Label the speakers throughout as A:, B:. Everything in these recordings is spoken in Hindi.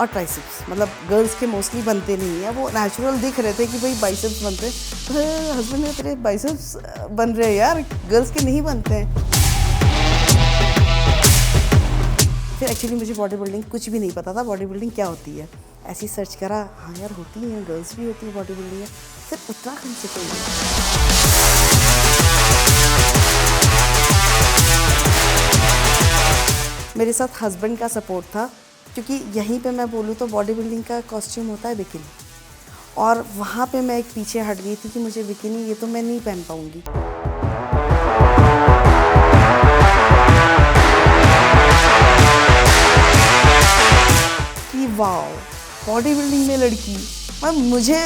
A: और ट्राइसेप्स, मतलब गर्ल्स के मोस्टली बनते नहीं हैं, वो नेचुरल दिख रहे थे कि भाई बाइसेप्स बनते हैं, तो हस्बैंड ने तेरे बाइसेप्स बन रहे हैं यार, गर्ल्स के नहीं बनते हैं। फिर एक्चुअली मुझे बॉडी बिल्डिंग कुछ भी नहीं पता था, बॉडी बिल्डिंग क्या होती है, ऐसी सर्च करा, हाँ यार होती है, गर्ल्स भी होती है बॉडी बिल्डिंग है, फिर उत्तराखंड से कोई मेरे साथ हस्बैंड का सपोर्ट था, क्योंकि यहीं पे मैं बोलूँ तो बॉडी बिल्डिंग का कॉस्ट्यूम होता है बिकिनी, और वहाँ पे मैं एक पीछे हट गई थी कि मुझे बिकिनी ये तो मैं नहीं पहन पाऊँगी। कि वाओ, बॉडी बिल्डिंग में लड़की, मुझे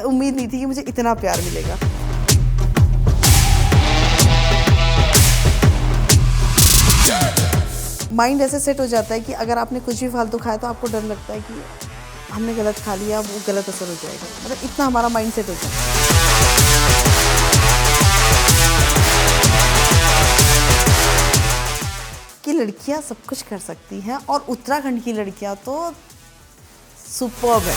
A: उम्मीद नहीं थी कि मुझे इतना प्यार मिलेगा। माइंड ऐसे सेट हो जाता है कि अगर आपने कुछ भी फालतू खाया तो आपको डर लगता है कि हमने गलत खा लिया, वो गलत असर हो जाएगा, मतलब इतना हमारा माइंड सेट हो जाता है। कि लड़कियां सब कुछ कर सकती हैं, और उत्तराखंड की लड़कियां तो सुपर्ब है।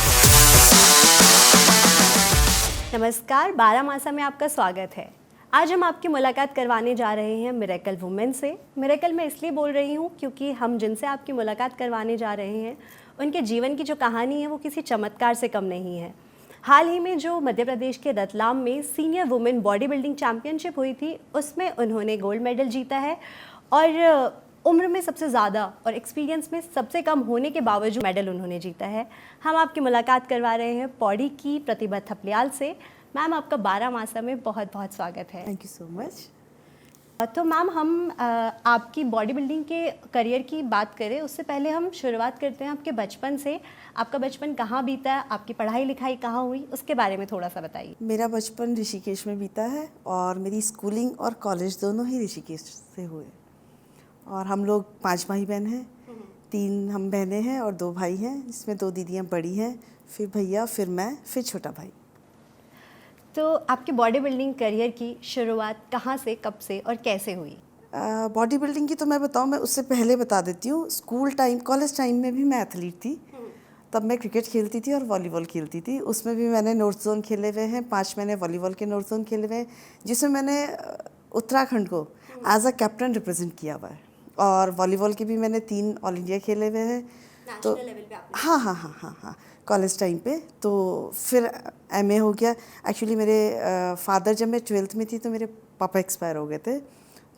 B: नमस्कार, बारामासा में आपका स्वागत है। आज हम आपकी मुलाकात करवाने जा रहे हैं मिरेकल वुमेन से। मिरेकल मैं इसलिए बोल रही हूँ क्योंकि हम जिनसे आपकी मुलाकात करवाने जा रहे हैं उनके जीवन की जो कहानी है वो किसी चमत्कार से कम नहीं है। हाल ही में जो मध्य प्रदेश के रतलाम में senior women body building championship हुई थी, उसमें उन्होंने गोल्ड मेडल जीता है, और उम्र में सबसे ज़्यादा और एक्सपीरियंस में सबसे कम होने के बावजूद मेडल उन्होंने जीता है। हम आपकी मुलाकात करवा रहे हैं पौड़ी की प्रतिभा थपलियाल से। मैम, आपका बारामासा में बहुत बहुत स्वागत है।
A: Thank you so much.
B: तो मैम, हम आपकी बॉडी बिल्डिंग के करियर की बात करें उससे पहले हम शुरुआत करते हैं आपके बचपन से। आपका बचपन कहाँ बीता है, आपकी पढ़ाई लिखाई कहाँ हुई, उसके बारे में थोड़ा सा बताइए।
A: मेरा बचपन ऋषिकेश में बीता है, और मेरी स्कूलिंग और कॉलेज दोनों ही ऋषिकेश से हुए, और हम लोग 5 भाई बहन हैं, 3 हम बहनें हैं और 2 भाई हैं, जिसमें 2 दीदियाँ बड़ी हैं, फिर भैया, फिर मैं, फिर छोटा भाई।
B: तो आपके बॉडी बिल्डिंग करियर की शुरुआत कहाँ से, कब से और कैसे हुई?
A: बॉडी बिल्डिंग की तो मैं बताऊँ, मैं उससे पहले बता देती हूँ। स्कूल टाइम, कॉलेज टाइम में भी मैं एथलीट थी। तब मैं क्रिकेट खेलती थी और वॉलीबॉल खेलती थी। उसमें भी मैंने नॉर्थ जोन खेले हुए हैं, 5 महीने वॉलीबॉल के नॉर्थ जोन खेले हुए हैं, जिसमें मैंने उत्तराखंड को एज अ कैप्टन रिप्रेजेंट किया हुआ है। और वॉलीबॉल के भी मैंने 3 ऑल इंडिया खेले हुए हैं। तो
B: लेवल पे आपने?
A: हाँ, कॉलेज टाइम पे। तो फिर एमए हो गया। एक्चुअली मेरे फादर, जब मैं 12th में थी तो मेरे पापा एक्सपायर हो गए थे।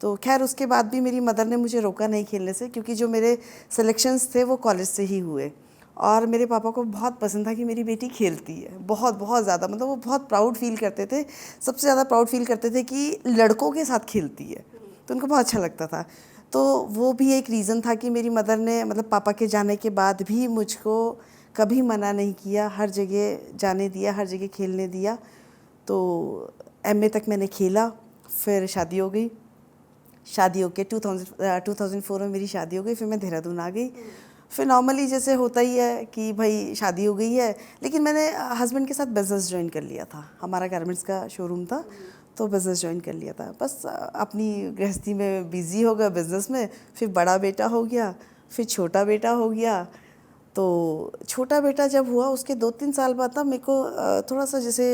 A: तो खैर उसके बाद भी मेरी मदर ने मुझे रोका नहीं खेलने से, क्योंकि जो मेरे सिलेक्शंस थे वो कॉलेज से ही हुए, और मेरे पापा को बहुत पसंद था कि मेरी बेटी खेलती है, बहुत बहुत ज़्यादा, मतलब वो बहुत प्राउड फील करते थे। सबसे ज़्यादा प्राउड फील करते थे कि लड़कों के साथ खेलती है, तो उनको बहुत अच्छा लगता था। तो वो भी एक रीज़न था कि मेरी मदर ने, मतलब पापा के जाने के बाद भी मुझको कभी मना नहीं किया, हर जगह जाने दिया, हर जगह खेलने दिया। तो एमए तक मैंने खेला, फिर शादी हो गई। शादी हो के 2004 में मेरी शादी हो गई, फिर मैं देहरादून आ गई। फिर नॉर्मली जैसे होता ही है कि भाई शादी हो गई है, लेकिन मैंने हस्बैंड के साथ बिज़नेस ज्वाइन कर लिया था। हमारा गारमेंट्स का शोरूम था, तो बिज़नेस ज्वाइन कर लिया था। बस अपनी गृहस्थी में बिज़ी हो गया, बिज़नेस में। फिर बड़ा बेटा हो गया, फिर छोटा बेटा हो गया। तो छोटा बेटा जब हुआ उसके 2-3 साल बाद ना मेरे को थोड़ा सा जैसे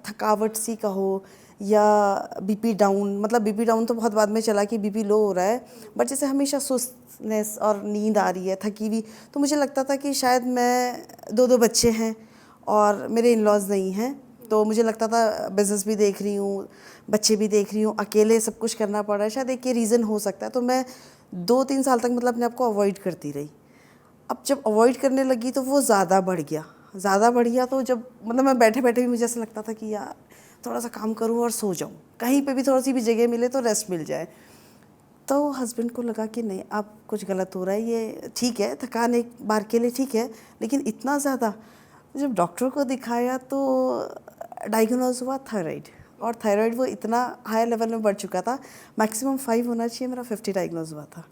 A: थकावट सी कहो, या बीपी डाउन, मतलब बीपी डाउन तो बहुत बाद में चला कि बीपी लो हो रहा है, बट जैसे हमेशा सुस्तनेस और नींद आ रही है, थकी हुई। तो मुझे लगता था कि शायद मैं 2 बच्चे हैं और मेरे इन लॉज नहीं हैं, तो मुझे लगता था बिज़नेस भी देख रही हूँ, बच्चे भी देख रही हूँ, अकेले सब कुछ करना पड़ रहा है, शायद एक ये रीज़न हो सकता है। तो मैं 2-3 साल तक मतलब अपने आप को अवॉइड करती रही। अब जब अवॉइड करने लगी तो वो ज़्यादा बढ़ गया। तो जब मतलब मैं बैठे बैठे भी मुझे ऐसा लगता था कि यार थोड़ा सा काम करूँ और सो जाऊँ, कहीं पे भी थोड़ी सी भी जगह मिले तो रेस्ट मिल जाए। तो हस्बैंड को लगा कि नहीं, अब कुछ गलत हो रहा है, ये ठीक है, थकान एक बार के लिए ठीक है, लेकिन इतना ज़्यादा। जब डॉक्टर को दिखाया तो डायग्नोज हुआ थायराइड, और थायराइड वो इतना हाई लेवल में बढ़ चुका था, मैक्सिमम 5 होना चाहिए, मेरा 50 डायग्नोज हुआ था।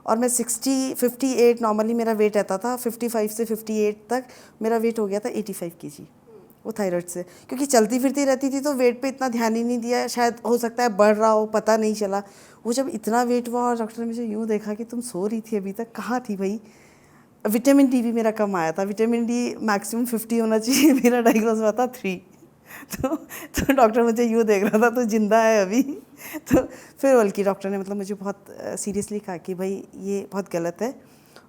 A: और मैं 58 नॉर्मली मेरा वेट रहता था, 55 से 58 तक मेरा वेट हो गया था 85 kg, वो थायराइड से। क्योंकि चलती फिरती रहती थी तो वेट पे इतना ध्यान ही नहीं दिया, शायद हो सकता है बढ़ रहा हो, पता नहीं चला। वो जब इतना वेट हुआ और डॉक्टर ने मुझे यूँ देखा कि तुम सो रही थी अभी तक, कहाँ थी भाई। विटामिन डी भी मेरा कम आया था, विटामिन डी मैक्सिमम 50 होना चाहिए, मेरा डायग्नोज हुआ था 3। तो डॉक्टर मुझे यूँ देख रहा था तो जिंदा है अभी। तो फिर बल्कि डॉक्टर ने मतलब मुझे बहुत सीरियसली कहा कि भाई ये बहुत गलत है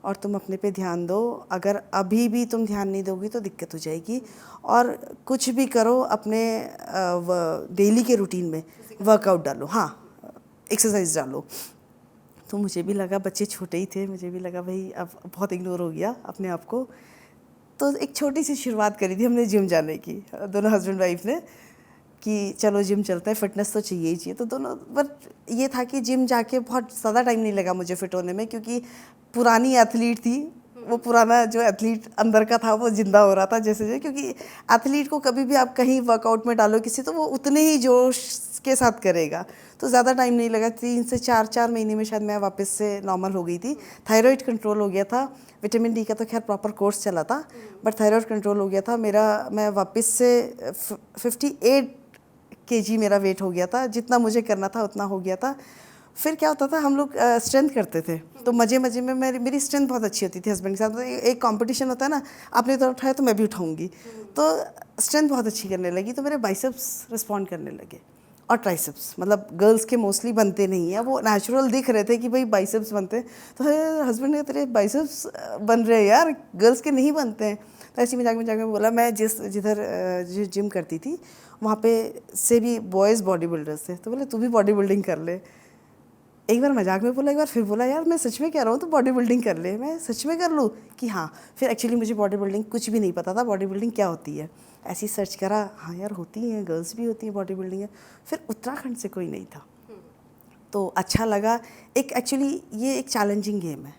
A: और तुम अपने पे ध्यान दो, अगर अभी भी तुम ध्यान नहीं दोगी तो दिक्कत हो जाएगी, और कुछ भी करो अपने डेली के रूटीन में वर्कआउट डालो, हाँ एक्सरसाइज डालो। तो मुझे भी लगा, बच्चे छोटे ही थे, मुझे भी लगा भाई अब बहुत इग्नोर हो गया अपने आप को। तो एक छोटी सी शुरुआत करी थी हमने जिम जाने की, दोनों हस्बैंड वाइफ ने, कि चलो जिम चलते हैं, फिटनेस तो चाहिए ही चाहिए। तो दोनों, बट ये था कि जिम जाके बहुत ज़्यादा टाइम नहीं लगा मुझे फिट होने में, क्योंकि पुरानी एथलीट थी, वो पुराना जो एथलीट अंदर का था वो जिंदा हो रहा था जैसे जैसे, क्योंकि एथलीट को कभी भी आप कहीं वर्कआउट में डालो किसी, तो वो उतने ही जोश के साथ करेगा। तो ज़्यादा टाइम नहीं लगा, 3 से 4 महीने में शायद मैं वापस से नॉर्मल हो गई थी। थायराइड कंट्रोल हो गया था, विटामिन डी का तो खैर प्रॉपर कोर्स चला था, बट थायराइड कंट्रोल हो गया था मेरा। मैं वापस से 58 kg मेरा वेट हो गया था, जितना मुझे करना था उतना हो गया था। फिर क्या होता था, हम लोग स्ट्रेंथ करते थे, तो मज़े मज़े में मेरी स्ट्रेंथ बहुत अच्छी होती थी हस्बैंड के साथ। तो एक कंपटीशन होता है ना, आपने तो उठाया तो मैं भी उठाऊंगी, तो स्ट्रेंथ बहुत अच्छी करने लगी। तो मेरे बाइसेप्स रिस्पॉन्ड करने लगे और ट्राइसेप्स, मतलब गर्ल्स के मोस्टली बनते नहीं हैं, वो नेचुरल दिख रहे थे कि भाई बाइसेप्स बनते हैं। तो हस्बैंड ने, तेरे बाइसेप्स बन रहे हैं यार, गर्ल्स के नहीं बनते हैं। तो ऐसी मजाक में बोला, मैं जिधर जिम करती थी वहाँ पे से भी बॉयज़ बॉडी बिल्डर्स थे, तो बोले तू भी बॉडी बिल्डिंग कर ले। एक बार मजाक में बोला, एक बार फिर बोला, यार मैं सच में कह रहा हूँ तो बॉडी बिल्डिंग कर ले, मैं सच में कर लूँ कि हाँ। फिर एक्चुअली मुझे बॉडी बिल्डिंग कुछ भी नहीं पता था, बॉडी बिल्डिंग क्या होती है, ऐसी सर्च करा, हाँ यार होती है, गर्ल्स भी होती है बॉडी बिल्डिंग है। फिर उत्तराखंड से कोई नहीं था, तो अच्छा लगा। एक एक्चुअली ये एक चैलेंजिंग गेम है,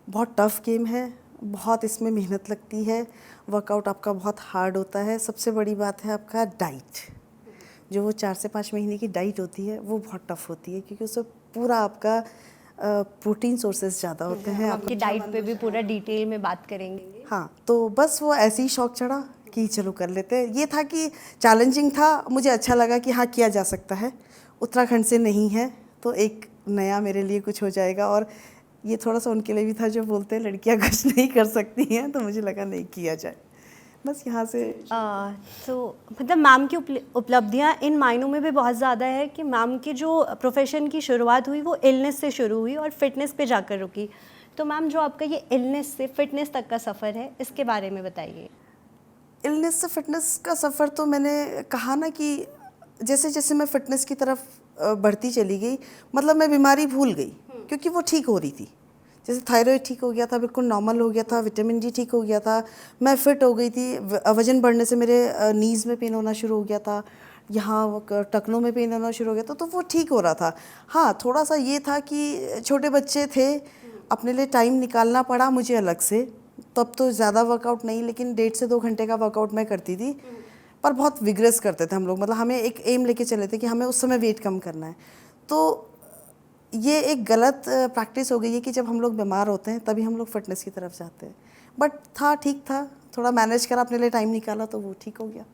A: बहुत टफ गेम है, बहुत इसमें मेहनत लगती है, वर्कआउट आपका बहुत हार्ड होता है। सबसे बड़ी बात है आपका डाइट, जो वो 4 से 5 महीने की डाइट होती है वो बहुत टफ होती है, क्योंकि उसमें पूरा आपका प्रोटीन सोर्सेज ज़्यादा होते हैं।
B: आपकी डाइट पे भी पूरा डिटेल में बात करेंगे।
A: हाँ, तो बस वो ऐसे ही शौक चढ़ा कि चलो कर लेते हैं। ये था कि चैलेंजिंग था, मुझे अच्छा लगा कि हाँ किया जा सकता है, उत्तराखंड से नहीं है तो एक नया मेरे लिए कुछ हो जाएगा। और ये थोड़ा सा उनके लिए भी था जो बोलते हैं लड़कियां कुछ नहीं कर सकती हैं, तो मुझे लगा नहीं किया जाए, बस यहाँ से।
B: तो मतलब मैम की उपलब्धियाँ इन मायनों में भी बहुत ज़्यादा है कि मैम की जो प्रोफेशन की शुरुआत हुई वो इलनेस से शुरू हुई और फिटनेस पे जाकर रुकी। तो मैम जो आपका ये इलनेस से फिटनेस तक का सफ़र है, इसके बारे में बताइए।
A: इलनेस से फिटनेस का सफ़र तो मैंने कहा ना कि जैसे जैसे मैं फ़िटनेस की तरफ बढ़ती चली गई, मतलब मैं बीमारी भूल गई, क्योंकि वो ठीक हो रही थी। जैसे थायराइड ठीक हो गया था, बिल्कुल नॉर्मल हो गया था, विटामिन डी ठीक हो गया था, मैं फ़िट हो गई थी। वज़न बढ़ने से मेरे नीज़ में पेन होना शुरू हो गया था, यहाँ टखनों में पेन होना शुरू हो गया था, तो वो ठीक हो रहा था। हाँ, थोड़ा सा ये था कि छोटे बच्चे थे, अपने लिए टाइम निकालना पड़ा मुझे अलग से। तब तो ज़्यादा वर्कआउट नहीं, लेकिन 1.5 से 2 घंटे का वर्कआउट मैं करती थी, पर बहुत विग्रेस करते थे हम लोग। मतलब हमें एक एम लेके चले थे कि हमें उस समय वेट कम करना है। तो ये एक गलत प्रैक्टिस हो गई है कि जब हम लोग बीमार होते हैं तभी हम लोग फिटनेस की तरफ जाते हैं। बट था, ठीक था, थोड़ा मैनेज करा, अपने लिए टाइम निकाला तो वो ठीक हो गया।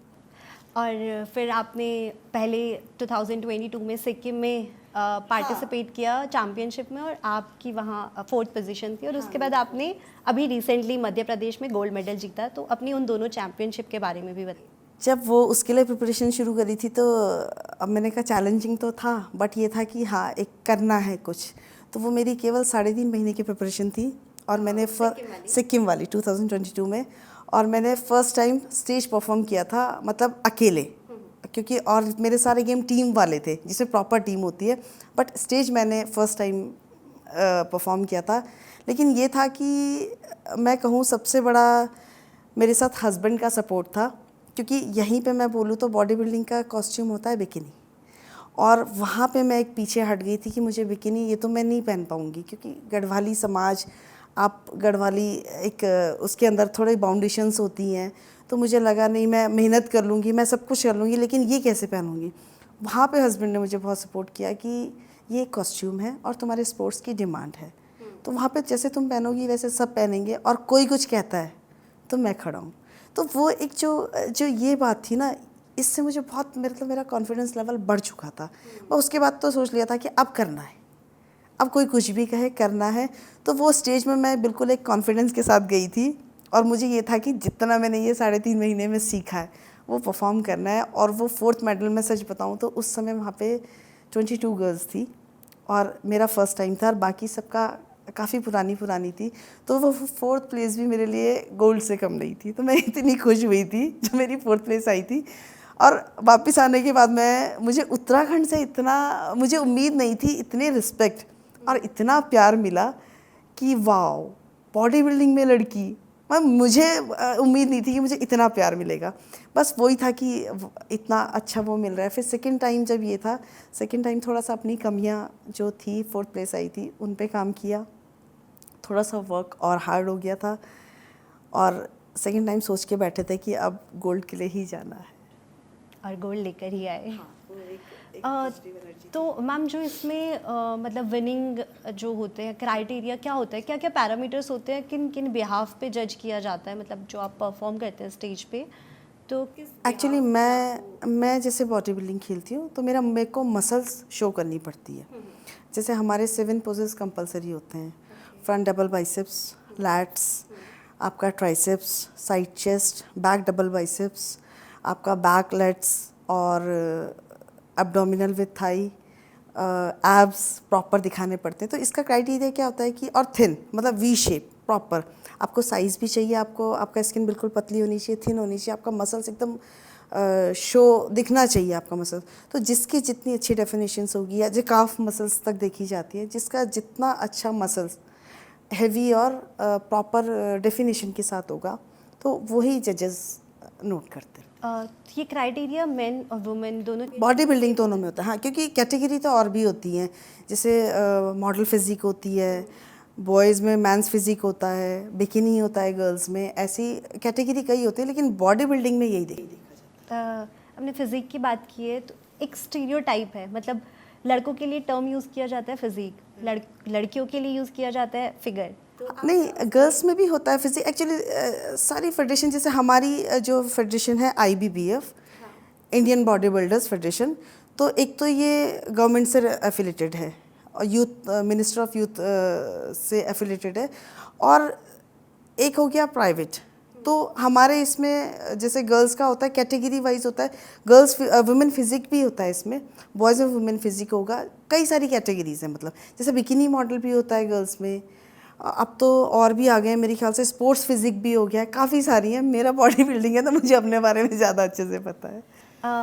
B: और फिर आपने पहले 2022 में सिक्किम में पार्टिसिपेट किया चैम्पियनशिप में, और आपकी वहाँ 4th पोजीशन थी, और उसके बाद आपने अभी रिसेंटली मध्य प्रदेश में गोल्ड मेडल जीता। तो अपनी उन दोनों चैम्पियनशिप के बारे में भी बताइए।
A: जब वो उसके लिए प्रिपरेशन शुरू करी थी तो अब मैंने कहा चैलेंजिंग तो था, बट ये था कि हाँ एक करना है कुछ। तो वो मेरी केवल 3.5 महीने की प्रिपरेशन थी, और मैंने सिक्किम वाली 2022 में, और मैंने फ़र्स्ट टाइम स्टेज परफॉर्म किया था, मतलब अकेले, क्योंकि और मेरे सारे गेम टीम वाले थे जिसमें प्रॉपर टीम होती है, बट स्टेज मैंने फ़र्स्ट टाइम परफॉर्म किया था। लेकिन ये था कि मैं कहूँ सबसे बड़ा मेरे साथ हस्बैंड का सपोर्ट था, क्योंकि यहीं पे मैं बोलूँ तो बॉडी बिल्डिंग का कॉस्ट्यूम होता है बिकिनी, और वहाँ पे मैं एक पीछे हट गई थी कि मुझे बिकिनी ये तो मैं नहीं पहन पाऊँगी, क्योंकि गढ़वाली समाज, आप गढ़वाली एक उसके अंदर थोड़े बाउंडेशंस होती हैं, तो मुझे लगा नहीं, मैं मेहनत कर लूँगी, मैं सब कुछ कर लूँगी, लेकिन ये कैसे पहनूँगी। वहाँ पे हस्बैंड ने मुझे बहुत सपोर्ट किया कि ये कॉस्ट्यूम है और तुम्हारे स्पोर्ट्स की डिमांड है, तो वहाँ पे जैसे तुम पहनोगी वैसे सब पहनेंगे, और कोई कुछ कहता है तो मैं खड़ा हूँ। तो वो एक जो ये बात थी ना, इससे मुझे बहुत, मतलब मेरा कॉन्फिडेंस लेवल बढ़ चुका था। मैं उसके बाद तो सोच लिया था कि अब करना है, अब कोई कुछ भी कहे, करना है। तो वो स्टेज में मैं बिल्कुल एक कॉन्फिडेंस के साथ गई थी और मुझे ये था कि जितना मैंने ये 3.5 महीने में सीखा है वो परफॉर्म करना है। और वो 4th मेडल में सच बताऊँ तो उस समय वहाँ पे 22 गर्ल्स थी और मेरा फर्स्ट टाइम था और बाकी सबका काफ़ी पुरानी थी। तो वो 4th प्लेस भी मेरे लिए गोल्ड से कम नहीं थी। तो मैं इतनी खुश हुई थी जो मेरी 4th प्लेस आई थी। और वापस आने के बाद मुझे उत्तराखंड से इतना मुझे उम्मीद नहीं थी, इतने रिस्पेक्ट और इतना प्यार मिला कि वाओ, बॉडी बिल्डिंग में लड़की, मुझे उम्मीद नहीं थी कि मुझे इतना प्यार मिलेगा। बस वही था कि इतना अच्छा वो मिल रहा है। फिर सेकंड टाइम जब ये था, सेकंड टाइम थोड़ा सा अपनी कमियां जो थी, 4th प्लेस आई थी, उन पे काम किया, थोड़ा सा वर्क और हार्ड हो गया था। और सेकंड टाइम सोच के बैठे थे कि अब गोल्ड के लिए ही जाना है
B: और गोल्ड लेकर ही आए।
A: हाँ,
B: तो मैम जो इसमें मतलब विनिंग जो होते हैं क्राइटेरिया क्या होता है, क्या क्या पैरामीटर्स होते हैं, किन किन बिहाफ पे जज किया जाता है, मतलब जो आप परफॉर्म करते हैं स्टेज पे, तो किस
A: एक्चुअली मैं जैसे बॉडी बिल्डिंग खेलती हूँ तो मेरे को मसल्स शो करनी पड़ती है। जैसे हमारे 7 पोजेस कंपलसरी होते हैं, फ्रंट डबल बाइसेप्स, लैट्स, आपका triceps, side chest, back double biceps, आपका बैक लेट्स और abdominal with thigh, abs proper दिखाने पड़ते हैं। तो इसका क्राइटेरिया क्या होता है कि, और थिन मतलब वी शेप प्रॉपर, आपको साइज़ भी चाहिए, आपका स्किन बिल्कुल पतली होनी चाहिए, थिन होनी चाहिए, आपका मसल्स एकदम शो दिखना चाहिए आपका मसल्स। तो जिसकी जितनी अच्छी डेफिनेशंस होगी या जो काफ मसल्स तक देखी जाती है, जिसका जितना अच्छा मसल्स हैवी और प्रॉपर डेफिनेशन के साथ होगा तो वही जजेस नोट करते हैं।
B: ये क्राइटेरिया मेन और वुमेन दोनों
A: बॉडी बिल्डिंग दोनों में होता है, हाँ, क्योंकि कैटेगरी तो और भी होती हैं। जैसे मॉडल फिजिक होती है, बॉयज़ में मैंस फिजिक होता है, बिकिनी होता है गर्ल्स में, ऐसी कैटेगरी कई होती है, लेकिन बॉडी बिल्डिंग में यही देखा जाता है।
B: हमने फिजिक की बात की है तो एक स्टीरियोटाइप है, मतलब लड़कों के लिए टर्म यूज़ किया जाता है फिजिक, लड़कियों के लिए यूज़ किया जाता है फिगर।
A: नहीं, गर्ल्स में भी होता है फिजिक। एक्चुअली सारी फेडरेशन, जैसे हमारी जो फेडरेशन है IBBF, Indian body builders federation, तो एक तो ये गवर्नमेंट से एफिलेटेड है और यूथ मिनिस्टर ऑफ यूथ से एफिलेटेड है, और एक हो गया प्राइवेट। तो हमारे इसमें जैसे गर्ल्स का होता है कैटेगरी वाइज होता है, गर्ल्स वुमेन फिजिक भी होता है इसमें, बॉयज़ में वुमेन फिजिक होगा, कई सारी कैटेगरीज हैं। मतलब जैसे बिकिनी मॉडल भी होता है गर्ल्स में, अब तो और भी आ गए हैं मेरे ख्याल से, स्पोर्ट्स फिजिक भी हो गया, काफ़ी सारी हैं। मेरा बॉडी बिल्डिंग है तो मुझे अपने बारे में ज़्यादा अच्छे से पता है।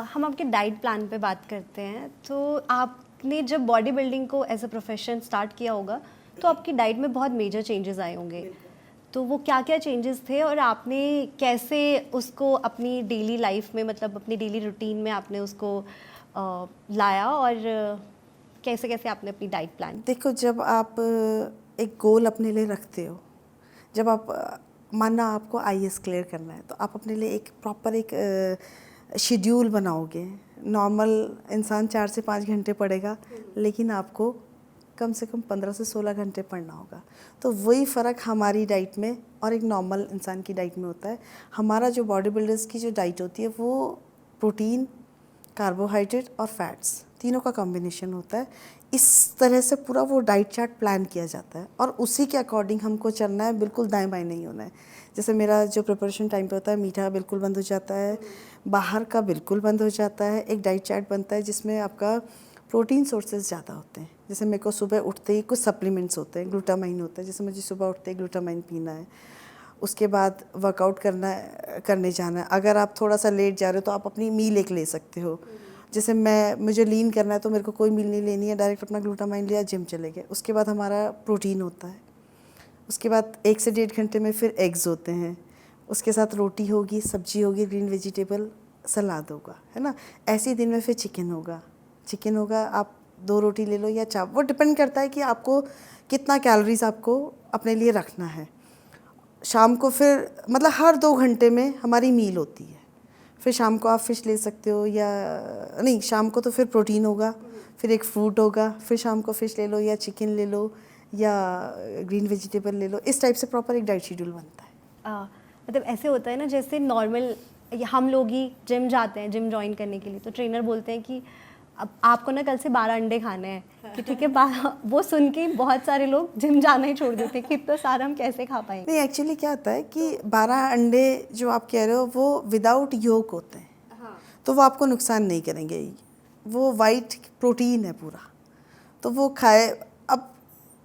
B: हम आपके डाइट प्लान पे बात करते हैं। तो आपने जब बॉडी बिल्डिंग को एज अ प्रोफेशन स्टार्ट किया होगा तो आपकी डाइट में बहुत मेजर चेंजेस आए होंगे, तो वो क्या क्या चेंजेस थे और आपने कैसे उसको अपनी डेली लाइफ में, मतलब अपनी डेली रूटीन में आपने उसको लाया, और कैसे कैसे आपने अपनी डाइट प्लान?
A: देखो, जब आप एक गोल अपने लिए रखते हो, जब आप मानना आपको IAS क्लियर करना है, तो आप अपने लिए एक प्रॉपर एक शेड्यूल बनाओगे। नॉर्मल इंसान 4 से 5 घंटे पढ़ेगा, लेकिन आपको कम से कम 15 से 16 घंटे पढ़ना होगा। तो वही फ़र्क हमारी डाइट में और एक नॉर्मल इंसान की डाइट में होता है। हमारा जो बॉडी बिल्डर्स की जो डाइट होती है वो प्रोटीन, कार्बोहाइड्रेट और फैट्स तीनों का कॉम्बिनेशन होता है। इस तरह से पूरा वो डाइट चार्ट प्लान किया जाता है और उसी के अकॉर्डिंग हमको चलना है, बिल्कुल दाएं बाएं नहीं होना है। जैसे मेरा जो प्रिपरेशन टाइम पे होता है, मीठा बिल्कुल बंद हो जाता है, बाहर का बिल्कुल बंद हो जाता है। एक डाइट चार्ट बनता है जिसमें आपका प्रोटीन सोर्सेज ज़्यादा होते हैं। जैसे मेरे को सुबह उठते ही कुछ सप्लीमेंट्स होते हैं, ग्लूटामाइन होता है, जैसे मुझे सुबह उठते ही ग्लूटामाइन पीना है। उसके बाद वर्कआउट करने जाना है। अगर आप थोड़ा सा लेट जा रहे हो तो आप अपनी मील एक ले सकते हो। जैसे मुझे लीन करना है तो मेरे को कोई मील नहीं लेनी है, डायरेक्ट अपना ग्लूटामाइन लिया, जिम चले गए। उसके बाद हमारा प्रोटीन होता है। उसके बाद 1 से 1.5 घंटे में फिर एग्स होते हैं, उसके साथ रोटी होगी, सब्जी होगी, ग्रीन वेजिटेबल, सलाद होगा, है ना। ऐसे ही दिन में फिर चिकन होगा, आप 2 रोटी ले लो या चाप, वो डिपेंड करता है कि आपको कितना कैलोरीज आपको अपने लिए रखना है। शाम को फिर मतलब हर 2 घंटे में हमारी मील होती है। फिर शाम को आप फिश ले सकते हो, या नहीं, शाम को तो फिर प्रोटीन होगा, फिर एक फ्रूट होगा, फिर शाम को फिश ले लो या चिकन ले लो या ग्रीन वेजिटेबल ले लो। इस टाइप से प्रॉपर एक डाइट शेड्यूल बनता है।
B: मतलब ऐसे होता है ना, जैसे नॉर्मल हम लोग ही जिम जाते हैं, जिम ज्वाइन करने के लिए, तो ट्रेनर बोलते हैं कि अब आपको ना कल से 12 अंडे खाने हैं कि ठीक है 12, वो सुन के बहुत सारे लोग जिम जाना ही छोड़ देते कि इतना सारा हम कैसे खा पाएंगे।
A: नहीं, एक्चुअली क्या होता है कि 12 अंडे जो आप कह रहे हो वो विदाउट योक होते हैं।
B: हाँ।
A: तो वो आपको नुकसान नहीं करेंगे। वो वाइट प्रोटीन है पूरा, तो वो खाए। अब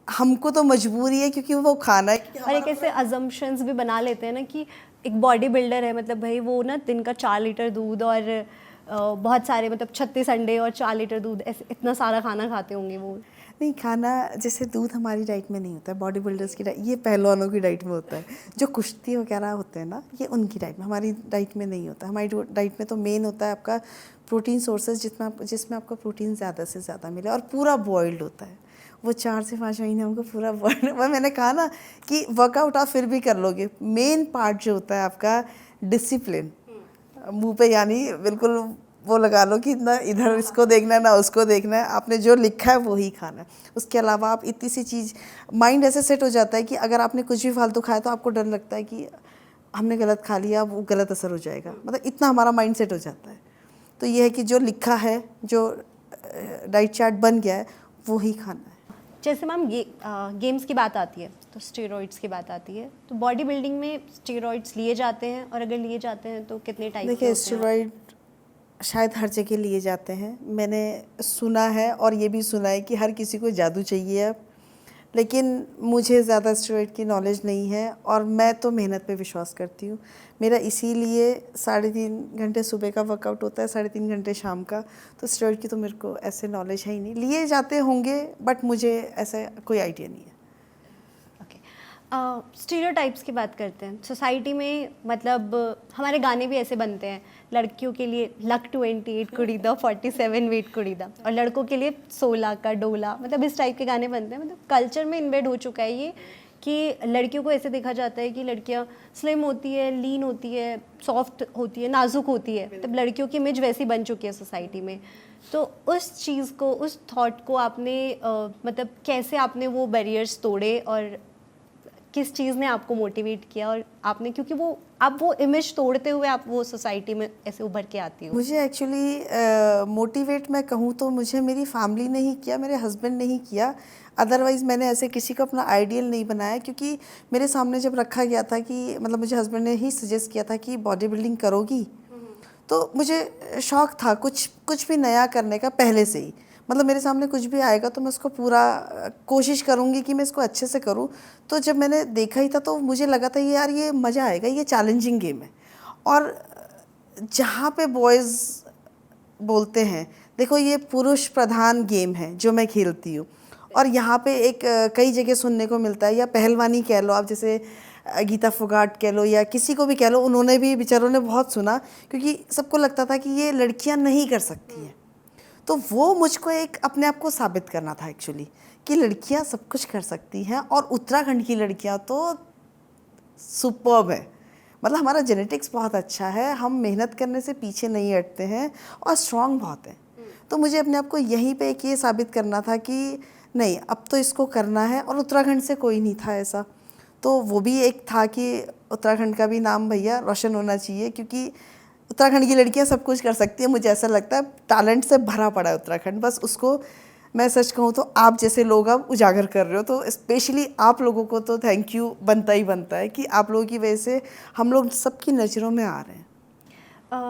A: हमको तो मजबूरी है क्योंकि वो खाना है।
B: और एक ऐसे अजम्पशंस भी बना लेते हैं ना कि एक बॉडी बिल्डर है, मतलब भाई वो ना दिन का 4 लीटर दूध और बहुत सारे मतलब 36 अंडे और 4 लीटर दूध, ऐसे इतना सारा खाना खाते होंगे वो।
A: नहीं, खाना जैसे दूध हमारी डाइट में नहीं होता है, बॉडी बिल्डर्स की डाइट, ये पहलवानों की डाइट में होता है। जो कुश्ती वगैरह होते हैं ना, ये उनकी डाइट में, हमारी डाइट में नहीं होता। हमारी डाइट में तो मेन होता है आपका प्रोटीन सोर्सेज, जिसमें आपका प्रोटीन ज़्यादा से ज़्यादा मिले, और पूरा बॉइल्ड होता है। वो 4 से 5 महीने हमको पूरा बॉइल्ड, वह मैंने कहा ना कि वर्कआउट आप फिर भी कर लोगे, मेन पार्ट जो होता है आपका डिसिप्लिन, मुँह पे यानी बिल्कुल वो लगा लो कि ना इधर इसको देखना है ना उसको देखना है, आपने जो लिखा है वो ही खाना है। उसके अलावा आप इतनी सी चीज़, माइंड ऐसे सेट हो जाता है कि अगर आपने कुछ भी फालतू खाया तो आपको डर लगता है कि हमने गलत खा लिया, वो गलत असर हो जाएगा, मतलब इतना हमारा माइंड सेट हो जाता है। तो ये है कि जो लिखा है, जो डाइट चार्ट बन गया है, वो ही खाना है।
B: जैसे मैम गेम्स की बात आती है तो स्टेरॉइड्स की बात आती है, तो बॉडी बिल्डिंग में स्टेरॉइड्स लिए जाते हैं, और अगर लिए जाते हैं तो कितने टाइप के होते
A: देखिए,
B: हैं?
A: स्टेरॉइड शायद हर जगह लिए जाते हैं, मैंने सुना है, और ये भी सुना है कि हर किसी को जादू चाहिए अब, लेकिन मुझे ज़्यादा स्टेरॉइड की नॉलेज नहीं है, और मैं तो मेहनत पे विश्वास करती हूँ। मेरा इसीलिए 3.5 घंटे सुबह का वर्कआउट होता है, 3.5 घंटे शाम का। तो स्टेरॉइड की तो मेरे को ऐसे नॉलेज है ही नहीं। लिए जाते होंगे बट मुझे ऐसा कोई आइडिया नहीं है।
B: स्टीरियोटाइप्स की बात करते हैं सोसाइटी में, मतलब हमारे गाने भी ऐसे बनते हैं, लड़कियों के लिए लक 28 कुड़ी दा 47 वेट कुड़ी दा, और लड़कों के लिए 16 का डोला, मतलब इस टाइप के गाने बनते हैं। मतलब कल्चर में इन्वेड हो चुका है ये कि लड़कियों को ऐसे देखा जाता है कि लड़कियां स्लिम होती है, लीन होती है, सॉफ्ट होती है, नाजुक होती है, तब लड़कियों की इमेज वैसी बन चुकी है सोसाइटी में। तो उस चीज़ को, उस थॉट को आपने मतलब कैसे आपने वो बैरियर्स तोड़े, और किस चीज़ ने आपको मोटिवेट किया, और आपने, क्योंकि वो आप वो इमेज तोड़ते हुए आप वो सोसाइटी में ऐसे उभर के आती हो?
A: मुझे एक्चुअली मोटिवेट मैं कहूँ तो मुझे मेरी फैमिली ने ही किया, मेरे हस्बैंड ने ही किया। अदरवाइज़ मैंने ऐसे किसी को अपना आइडियल नहीं बनाया, क्योंकि मेरे सामने जब रखा गया था कि मतलब मुझे हस्बैंड ने ही सजेस्ट किया था कि बॉडी बिल्डिंग करोगी, तो मुझे शौक़ था कुछ भी नया करने का पहले से ही। मतलब मेरे सामने कुछ भी आएगा तो मैं उसको पूरा कोशिश करूँगी कि मैं इसको अच्छे से करूँ। तो जब मैंने देखा ही था तो मुझे लगा था यार ये मज़ा आएगा, ये चैलेंजिंग गेम है। और जहाँ पे बॉयज़ बोलते हैं, देखो ये पुरुष प्रधान गेम है जो मैं खेलती हूँ, और यहाँ पे एक कई जगह सुनने को मिलता है, या पहलवानी कह लो आप, जैसे गीता फोगाट कह लो या किसी को भी कह लो, उन्होंने भी बेचारों ने बहुत सुना, क्योंकि सबको लगता था कि ये लड़कियाँ नहीं कर सकती हैं। तो वो मुझको एक अपने आप को साबित करना था एक्चुअली, कि लड़कियाँ सब कुछ कर सकती हैं, और उत्तराखंड की लड़कियाँ तो सुपर्ब है। मतलब हमारा जेनेटिक्स बहुत अच्छा है, हम मेहनत करने से पीछे नहीं हटते हैं, और स्ट्रॉन्ग बहुत हैं। तो मुझे अपने आप को यहीं पे एक ये साबित करना था कि नहीं, अब तो इसको करना है, और उत्तराखंड से कोई नहीं था ऐसा। तो वो भी एक था कि उत्तराखंड का भी नाम भैया रोशन होना चाहिए, क्योंकि उत्तराखंड की लड़कियां सब कुछ कर सकती हैं। मुझे ऐसा लगता है टैलेंट से भरा पड़ा है उत्तराखंड, बस उसको मैं सच कहूँ तो आप जैसे लोग अब उजागर कर रहे हो, तो स्पेशली आप लोगों को तो थैंक यू बनता ही बनता है कि आप लोगों की वजह से हम लोग सबकी नज़रों में आ रहे हैं।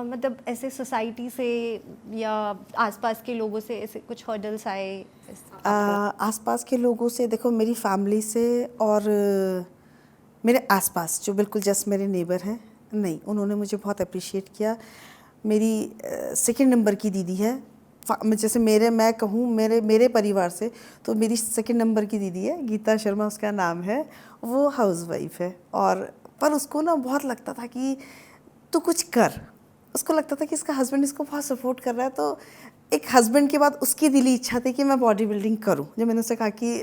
B: मतलब ऐसे सोसाइटी से या आसपास के लोगों से ऐसे कुछ हर्डल्स आए?
A: आसपास के लोगों से, देखो मेरी फैमिली से और मेरे आसपास जो बिल्कुल जस्ट मेरे नेबर हैं, नहीं, उन्होंने मुझे बहुत अप्रिशिएट किया। मेरी सेकंड नंबर की दीदी है, जैसे मैं कहूँ मेरे परिवार से, तो मेरी सेकंड नंबर की दीदी है, गीता शर्मा उसका नाम है। वो हाउसवाइफ है, और पर उसको ना बहुत लगता था कि तू कुछ कर। उसको लगता था कि इसका हस्बैंड इसको बहुत सपोर्ट कर रहा है, तो एक हस्बैंड के बाद उसकी दिली इच्छा थी कि मैं बॉडी बिल्डिंग करूं। जब मैंने उससे कहा कि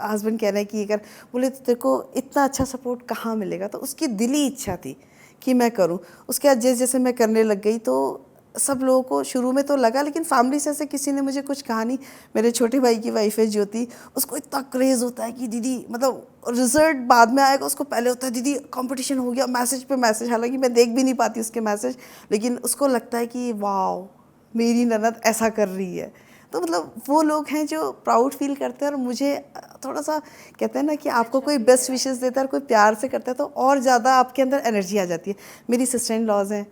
A: हस्बैंड कह रहे हैं कि ये कर, बोले तो तेरे को इतना अच्छा सपोर्ट कहाँ मिलेगा, तो उसकी दिली इच्छा थी कि मैं करूं। उसके बाद जैसे जैसे मैं करने लग गई तो सब लोगों को शुरू में तो लगा, लेकिन फैमिली से ऐसे किसी ने मुझे कुछ कहा नहीं। मेरे छोटे भाई की वाइफ है ज्योति, उसको इतना क्रेज़ होता है कि दीदी, मतलब रिजल्ट बाद में आएगा, उसको पहले होता है दीदी कंपटीशन हो गया, मैसेज पे मैसेज, हालांकि मैं देख भी नहीं पाती उसके मैसेज, लेकिन उसको लगता है कि वाओ मेरी ननद ऐसा कर रही है। तो मतलब वो लोग हैं जो प्राउड फील करते हैं, और मुझे थोड़ा सा कहते हैं ना कि आपको कोई बेस्ट विशेस देता है और कोई प्यार से करता है तो और ज़्यादा आपके अंदर एनर्जी आ जाती है। मेरी सिस्टर इन लॉज हैं,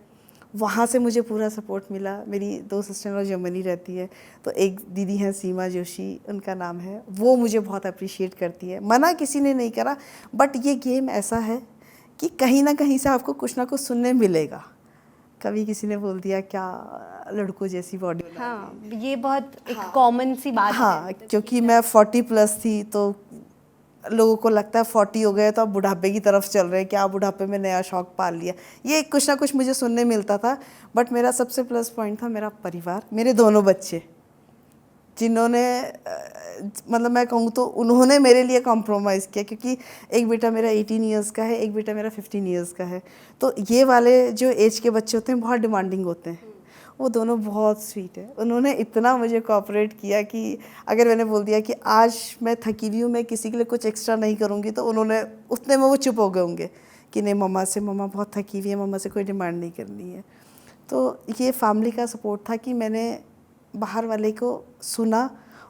A: वहाँ से मुझे पूरा सपोर्ट मिला। मेरी 2 सिस्टर इन लॉ जर्मनी रहती है, तो एक दीदी हैं सीमा जोशी, उनका नाम है, वो मुझे बहुत अप्रिशिएट करती है। मना किसी ने नहीं करा, बट ये गेम ऐसा है कि कहीं ना कहीं से आपको कुछ ना कुछ सुनने मिलेगा। कभी किसी ने बोल दिया क्या लड़कों जैसी बॉडी।
B: हाँ, ये बहुत एक कॉमन सी बात है।
A: हाँ, क्योंकि मैं 40+ थी तो लोगों को लगता है 40 हो गए तो अब बुढ़ापे की तरफ चल रहे हैं, क्या बुढ़ापे में नया शौक पाल लिया। ये कुछ ना कुछ मुझे सुनने मिलता था, बट मेरा सबसे प्लस पॉइंट था मेरा परिवार, मेरे दोनों बच्चे, जिन्होंने मतलब मैं कहूँ तो उन्होंने मेरे लिए कॉम्प्रोमाइज़ किया। क्योंकि एक बेटा मेरा 18 ईयर्स का है, एक बेटा मेरा 15 ईयर्स का है। तो ये वाले जो एज के बच्चे होते हैं बहुत डिमांडिंग होते हैं, वो दोनों बहुत स्वीट है। उन्होंने इतना मुझे कोऑपरेट किया कि अगर मैंने बोल दिया कि आज मैं थकी हुई हूँ, मैं किसी के लिए कुछ एक्स्ट्रा नहीं करूँगी, तो उन्होंने उतने में वो चुप हो गए होंगे कि नहीं मम्मा बहुत थकी हुई है, मम्मा से कोई डिमांड नहीं करनी है। तो ये फैमिली का सपोर्ट था कि मैंने बाहर वाले को सुना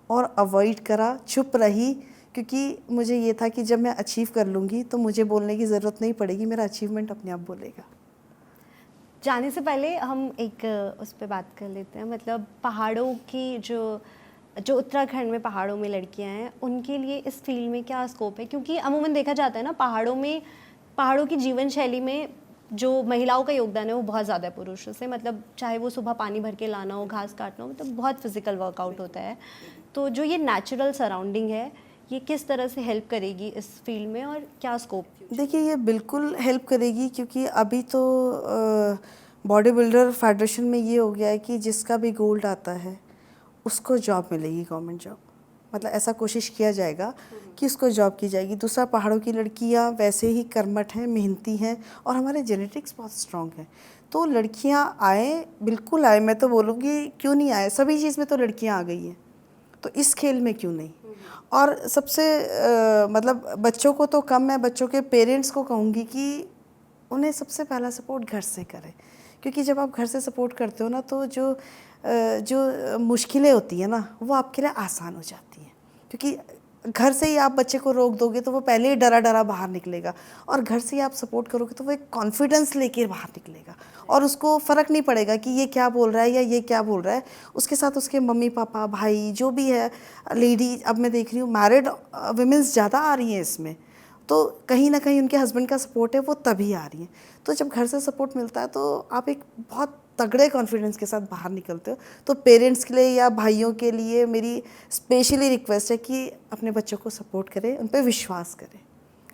A: और अवॉइड करा, चुप रही, क्योंकि मुझे ये था कि जब मैं अचीव कर लूँगी तो मुझे बोलने की ज़रूरत नहीं पड़ेगी, मेरा अचीवमेंट अपने आप बोलेगा।
B: जाने से पहले हम एक उस पर बात कर लेते हैं, मतलब पहाड़ों की जो उत्तराखंड में पहाड़ों में लड़कियां हैं, उनके लिए इस फील्ड में क्या स्कोप है? क्योंकि अमूमन देखा जाता है ना, पहाड़ों की जीवन शैली में जो महिलाओं का योगदान है वो बहुत ज़्यादा है पुरुषों से। मतलब चाहे वो सुबह पानी भर के लाना हो, घास काटना हो, मतलब बहुत फिजिकल वर्कआउट होता है। तो जो ये नेचुरल सराउंडिंग है, ये किस तरह से हेल्प करेगी इस फील्ड में और क्या स्कोप?
A: देखिए, ये बिल्कुल हेल्प करेगी, क्योंकि अभी तो बॉडी बिल्डर फेडरेशन में ये हो गया है कि जिसका भी गोल्ड आता है उसको जॉब मिलेगी, गवर्नमेंट जॉब। मतलब ऐसा कोशिश किया जाएगा कि उसको जॉब की जाएगी। दूसरा, पहाड़ों की लड़कियां वैसे ही कर्मठ हैं, मेहनती हैं, और हमारे जेनेटिक्स बहुत स्ट्रॉन्ग हैं। तो लड़कियां आए, बिल्कुल आए, मैं तो बोलूँगी क्यों नहीं आए, सभी चीज़ में तो लड़कियां आ गई हैं, तो इस खेल में क्यों नहीं। और सबसे मतलब बच्चों को तो कम, मैं बच्चों के पेरेंट्स को कहूँगी कि उन्हें सबसे पहला सपोर्ट घर से करें। क्योंकि जब आप घर से सपोर्ट करते हो ना, तो जो मुश्किलें होती हैं ना, वो आपके लिए आसान हो जाती हैं। क्योंकि घर से ही आप बच्चे को रोक दोगे तो वो पहले ही डरा डरा बाहर निकलेगा, और घर से ही आप सपोर्ट करोगे तो वो एक कॉन्फिडेंस लेके बाहर निकलेगा, और उसको फ़र्क नहीं पड़ेगा कि ये क्या बोल रहा है या ये क्या बोल रहा है। उसके साथ उसके मम्मी पापा, भाई, जो भी है, लेडी, अब मैं देख रही हूँ मैरिड वुमेन्स ज़्यादा आ रही हैं इसमें, तो कहीं ना कहीं उनके हस्बैंड का सपोर्ट है, वो तभी आ रही हैं। तो जब घर से सपोर्ट मिलता है तो आप एक बहुत तगड़े कॉन्फिडेंस के साथ बाहर निकलते हो। तो पेरेंट्स के लिए या भाइयों के लिए मेरी स्पेशली रिक्वेस्ट है कि अपने बच्चों को सपोर्ट करें, उन पर विश्वास करें।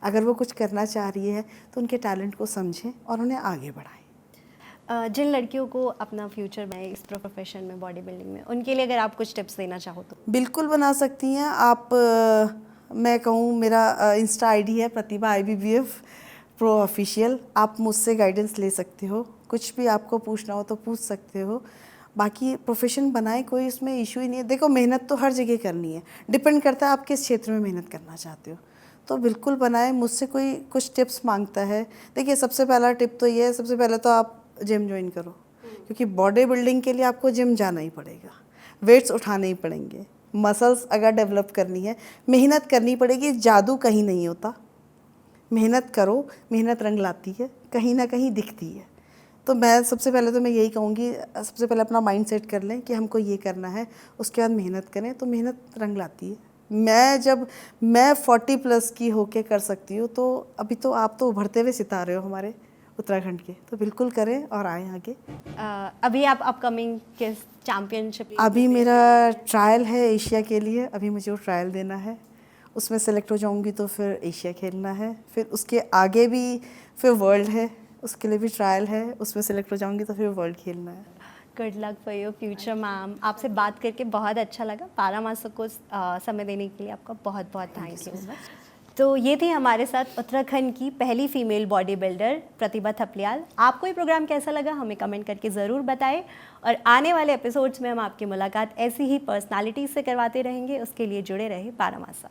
A: अगर वो कुछ करना चाह रही है तो उनके टैलेंट को समझें और उन्हें आगे बढ़ाएं।
B: जिन लड़कियों को अपना फ्यूचर बनाए इस प्रोफेशन में, बॉडी बिल्डिंग में, उनके लिए अगर आप कुछ टिप्स देना चाहो तो?
A: बिल्कुल बना सकती हैं आप। मैं कहूँ, मेरा इंस्टा आईडी है प्रतिभा IBBF प्रो ऑफिशियल। आप मुझसे गाइडेंस ले सकते हो, कुछ भी आपको पूछना हो तो पूछ सकते हो। बाकी प्रोफेशन बनाए, कोई इसमें इशू ही नहीं है। देखो, मेहनत तो हर जगह करनी है, डिपेंड करता है आप किस क्षेत्र में मेहनत करना चाहते हो। तो बिल्कुल बनाए। मुझसे कोई कुछ टिप्स मांगता है, देखिए सबसे पहला टिप तो ये है, सबसे पहले तो आप जिम ज्वाइन करो, क्योंकि बॉडी बिल्डिंग के लिए आपको जिम जाना ही पड़ेगा, वेट्स उठाने ही पड़ेंगे। मसल्स अगर डेवलप करनी है, मेहनत करनी पड़ेगी, जादू कहीं नहीं होता। मेहनत करो, मेहनत रंग लाती है, कहीं ना कहीं दिखती है। तो मैं सबसे पहले तो मैं यही कहूँगी, सबसे पहले अपना माइंड सेट कर लें कि हमको ये करना है, उसके बाद मेहनत करें, तो मेहनत रंग लाती है। मैं 40+ की होके कर सकती हूँ, तो अभी तो आप तो उभरते हुए सितारे हो हमारे उत्तराखंड के, तो बिल्कुल करें और आए आगे।
B: अभी आप अपकमिंग किस चैम्पियनशिप?
A: अभी मेरा ट्रायल है एशिया के लिए, अभी मुझे वो ट्रायल देना है, उसमें सेलेक्ट हो जाऊंगी तो फिर एशिया खेलना है, फिर उसके आगे भी फिर वर्ल्ड है, उसके लिए भी ट्रायल है, उसमें सेलेक्ट हो जाऊंगी तो फिर वर्ल्ड खेलना है।
B: Good luck for your future ma'am. आपसे बात करके बहुत अच्छा लगा। 12 मासों को समय देने के लिए आपका बहुत बहुत थैंक यू। तो ये थी हमारे साथ उत्तराखंड की पहली फीमेल बॉडी बिल्डर प्रतिभा थपलियाल। आपको ये प्रोग्राम कैसा लगा हमें कमेंट करके ज़रूर बताएं, और आने वाले एपिसोड्स में हम आपकी मुलाकात ऐसी ही पर्सनालिटी से करवाते रहेंगे। उसके लिए जुड़े रहे 12 मासा।